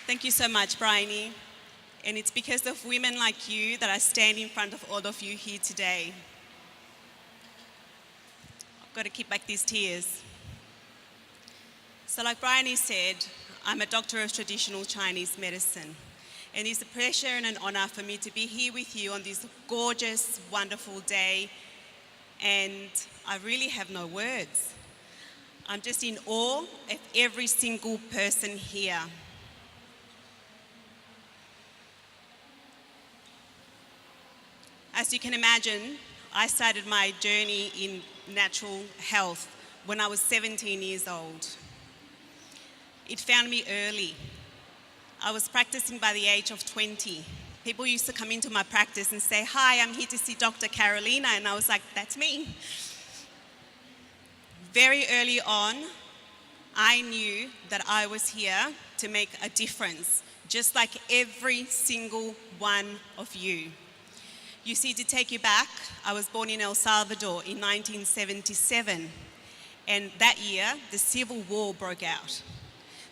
Thank you so much, Bryony. And it's because of women like you that I stand in front of all of you here today. I've got to keep back these tears. So like Bryony said, I'm a doctor of traditional Chinese medicine. And it's a pleasure and an honor for me to be here with you on this gorgeous, wonderful day. And I really have no words. I'm just in awe of every single person here. As you can imagine, I started my journey in natural health when I was 17 years old. It found me early. I was practicing by the age of 20. People used to come into my practice and say, "Hi, I'm here to see Dr. Carolina," and I was like, "That's me." Very early on, I knew that I was here to make a difference, just like every single one of you. You see, to take you back, I was born in El Salvador in 1977, and that year, the Civil War broke out.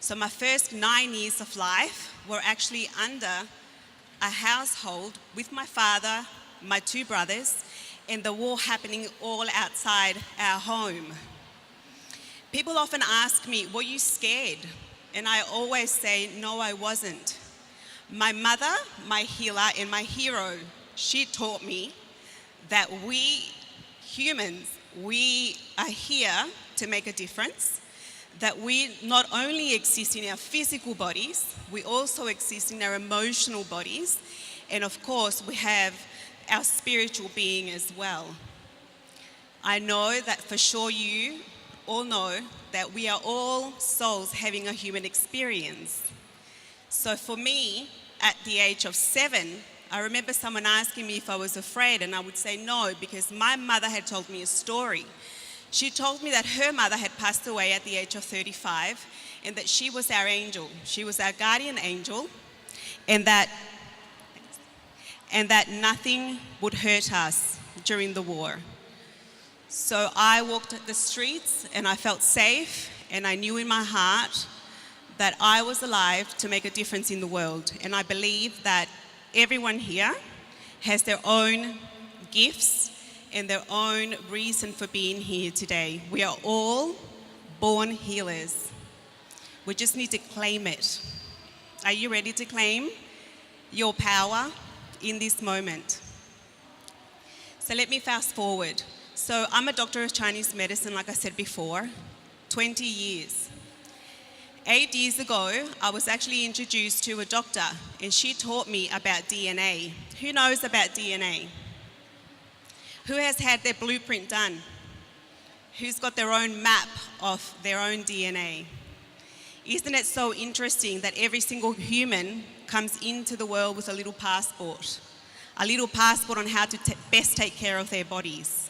So my first 9 years of life were actually under a household with my father, my two brothers, and the war happening all outside our home. People often ask me, "Were you scared?" And I always say, "No, I wasn't." My mother, my healer, and my hero, she taught me that we humans, we are here to make a difference, that we not only exist in our physical bodies, we also exist in our emotional bodies, and of course we have our spiritual being as well. I know that for sure you all know that we are all souls having a human experience. So for me, at the age of 7, I remember someone asking me if I was afraid, and I would say no, because my mother had told me a story. She told me that her mother had passed away at the age of 35, and that she was our angel. She was our guardian angel, and that nothing would hurt us during the war. So I walked the streets, and I felt safe, and I knew in my heart that I was alive to make a difference in the world. And I believe that everyone here has their own gifts and their own reason for being here today. We are all born healers. We just need to claim it. Are you ready to claim your power in this moment? So let me fast forward. So I'm a doctor of Chinese medicine, like I said before, 20 years. 8 years ago, I was actually introduced to a doctor, and she taught me about DNA. Who knows about DNA? Who has had their blueprint done? Who's got their own map of their own DNA? Isn't it so interesting that every single human comes into the world with a little passport on how to best take care of their bodies?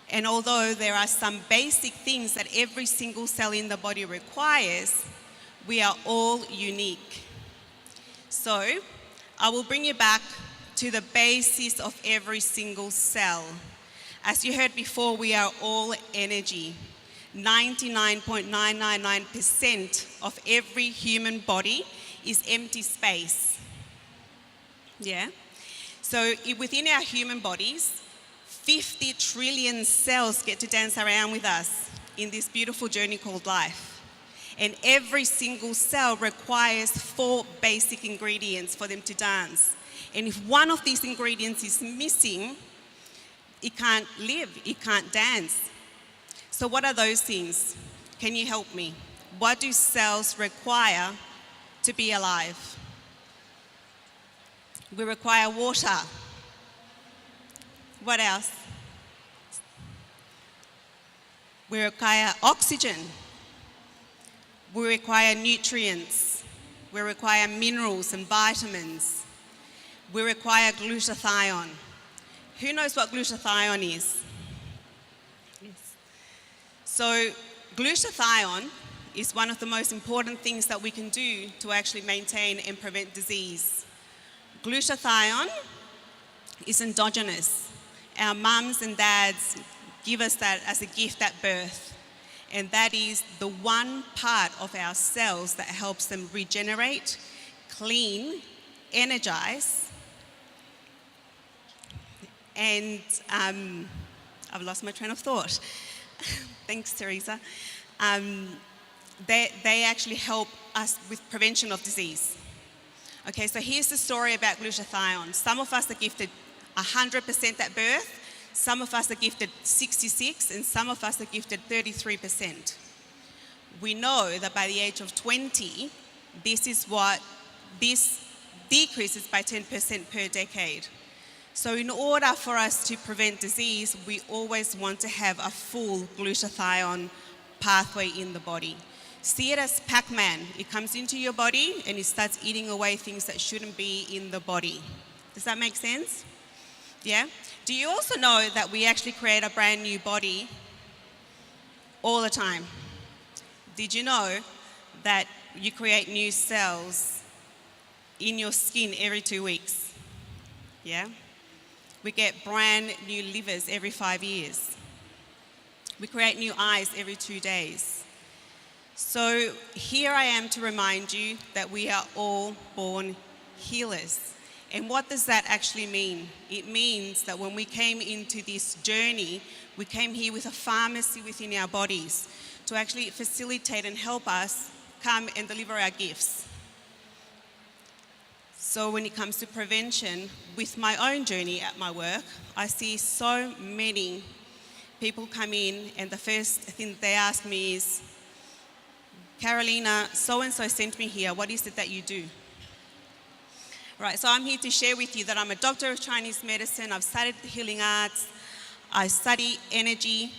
And although there are some basic things that every single cell in the body requires, we are all unique. So I will bring you back to the basis of every single cell. As you heard before, we are all energy. 99.999% of every human body is empty space. Yeah? So within our human bodies, 50 trillion cells get to dance around with us in this beautiful journey called life. And every single cell requires 4 basic ingredients for them to dance. And if one of these ingredients is missing, it can't live, it can't dance. So what are those things? Can you help me? What do cells require to be alive? We require water. What else? We require oxygen. We require nutrients. We require minerals and vitamins. We require glutathione. Who knows what glutathione is? Yes. So glutathione is one of the most important things that we can do to actually maintain and prevent disease. Glutathione is endogenous. Our mums and dads give us that as a gift at birth. And that is the one part of our cells that helps them regenerate clean, energize, and I've lost my train of thought. Thanks, Teresa. They actually help us with prevention of disease. Okay, so here's the story about glutathione. Some of us are gifted 100% at birth, some of us are gifted 66%, and some of us are gifted 33%. We know that by the age of 20, this decreases by 10% per decade. So in order for us to prevent disease, we always want to have a full glutathione pathway in the body. See it as Pac-Man. It comes into your body and it starts eating away things that shouldn't be in the body. Does that make sense? Yeah? Do you also know that we actually create a brand new body all the time? Did you know that you create new cells in your skin every 2 weeks? Yeah? We get brand new livers every 5 years. We create new eyes every 2 days. So here I am to remind you that we are all born healers. And what does that actually mean? It means that when we came into this journey, we came here with a pharmacy within our bodies to actually facilitate and help us come and deliver our gifts. So when it comes to prevention, with my own journey at my work, I see so many people come in and the first thing they ask me is, Carolina, so-and-so sent me here. What is it that you do? Right, so I'm here to share with you that I'm a doctor of Chinese medicine. I've studied the healing arts. I study energy.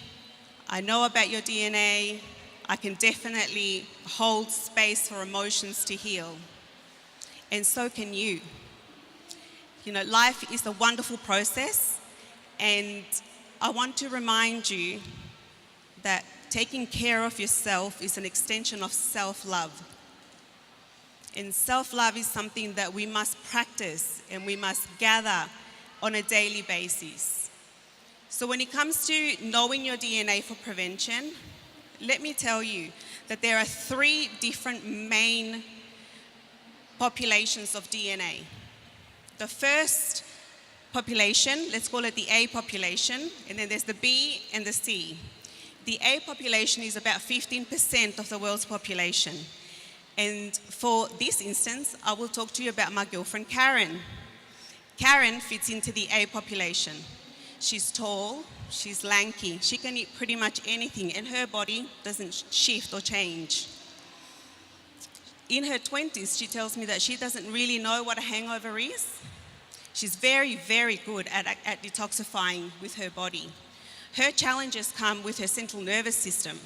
I know about your DNA. I can definitely hold space for emotions to heal. And so can you. You know, life is a wonderful process. And I want to remind you that taking care of yourself is an extension of self-love. And self-love is something that we must practice and we must gather on a daily basis. So when it comes to knowing your DNA for prevention, let me tell you that there are 3 different main populations of DNA. The first population, let's call it the A population, and then there's the B and the C. The A population is about 15% of the world's population. And for this instance, I will talk to you about my girlfriend, Karen. Karen fits into the A population. She's tall, she's lanky, she can eat pretty much anything, and her body doesn't shift or change. In her 20s, she tells me that she doesn't really know what a hangover is. She's very, very good at detoxifying with her body. Her challenges come with her central nervous system.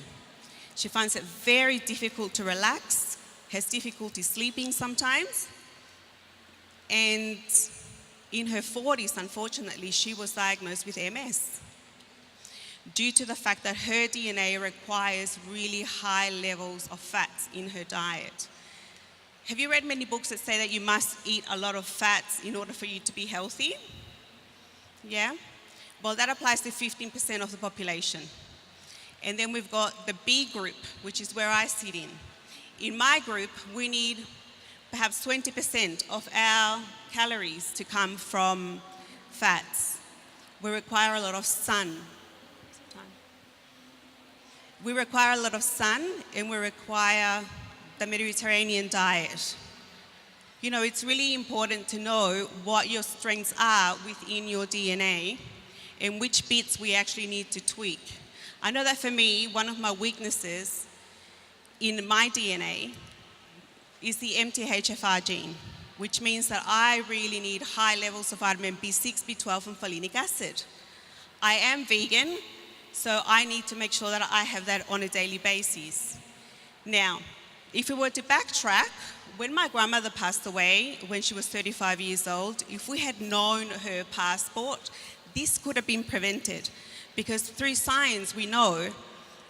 She finds it very difficult to relax, has difficulty sleeping sometimes, and in her 40s, unfortunately, she was diagnosed with MS due to the fact that her DNA requires really high levels of fats in her diet. Have you read many books that say that you must eat a lot of fats in order for you to be healthy? Yeah? Well, that applies to 15% of the population. And then we've got the B group, which is where I sit in. In my group, we need perhaps 20% of our calories to come from fats. We require a lot of sun. We require a lot of sun, and we require the Mediterranean diet. You know, it's really important to know what your strengths are within your DNA and which bits we actually need to tweak. I know that for me, one of my weaknesses in my DNA is the MTHFR gene, which means that I really need high levels of vitamin B6, B12, and folinic acid. I am vegan, so I need to make sure that I have that on a daily basis. Now, if we were to backtrack, when my grandmother passed away when she was 35 years old, if we had known her passport, this could have been prevented, because through science we know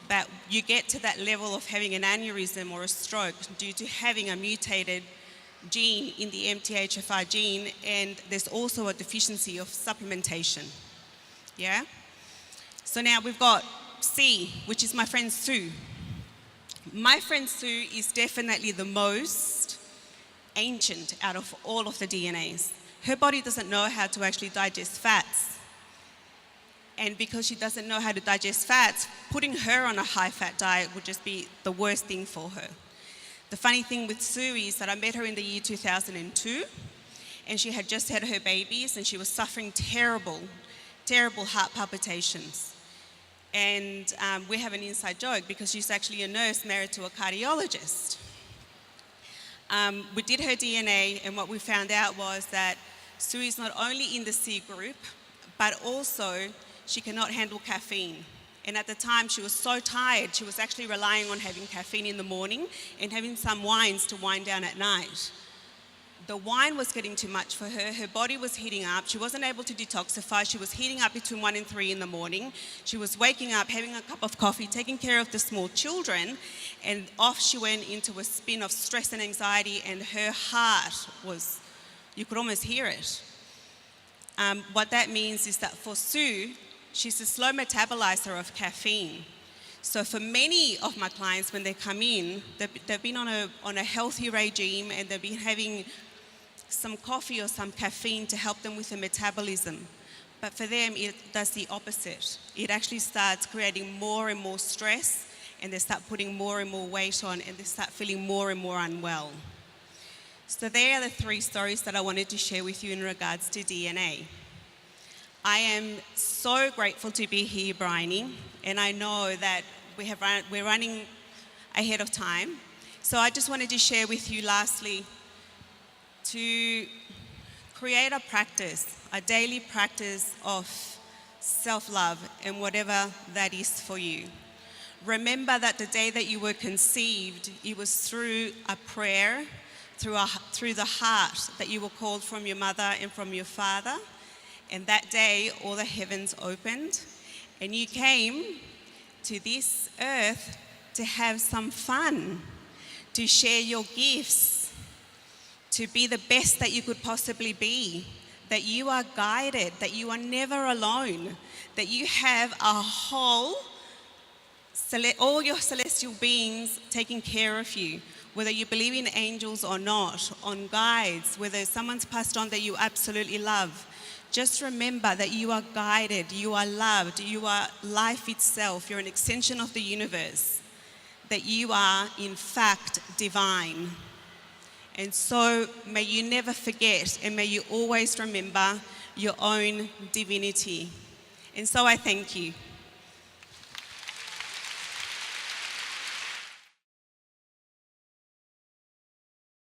that you get to that level of having an aneurysm or a stroke due to having a mutated gene in the MTHFR gene, and there's also a deficiency of supplementation. Yeah? So now we've got C, which is my friend Sue. My friend Sue is definitely the most ancient out of all of the DNAs. Her body doesn't know how to actually digest fats. And because she doesn't know how to digest fats, putting her on a high-fat diet would just be the worst thing for her. The funny thing with Sue is that I met her in the year 2002, and she had just had her babies, and she was suffering terrible heart palpitations. And we have an inside joke because she's actually a nurse married to a cardiologist. We did her DNA, and what we found out was that Sue is not only in the C group, but also she cannot handle caffeine. And at the time, she was so tired, she was actually relying on having caffeine in the morning and having some wines to wind down at night. The wine was getting too much for her. Her body was heating up. She wasn't able to detoxify. She was heating up between 1 and 3 in the morning. She was waking up, having a cup of coffee, taking care of the small children, and off she went into a spin of stress and anxiety, and her heart was, you could almost hear it. What that means is that for Sue, she's a slow metabolizer of caffeine. So for many of my clients, when they come in, they've been on a healthy regime, and they've been having some coffee or some caffeine to help them with the metabolism. But for them, it does the opposite. It actually starts creating more and more stress, and they start putting more and more weight on, and they start feeling more and more unwell. So there are the 3 stories that I wanted to share with you in regards to DNA. I am so grateful to be here, Bryony, and I know that we're running ahead of time. So I just wanted to share with you lastly to create a practice, a daily practice of self-love, and whatever that is for you. Remember that the day that you were conceived, it was through a prayer, through the heart that you were called from your mother and from your father. And that day, all the heavens opened, and you came to this earth to have some fun, to share your gifts, to be the best that you could possibly be, that you are guided, that you are never alone, that you have all your celestial beings taking care of you, whether you believe in angels or not, on guides, whether someone's passed on that you absolutely love. Just remember that you are guided, you are loved, you are life itself, you're an extension of the universe, that you are in fact divine. And so may you never forget, and may you always remember your own divinity. And so I thank you.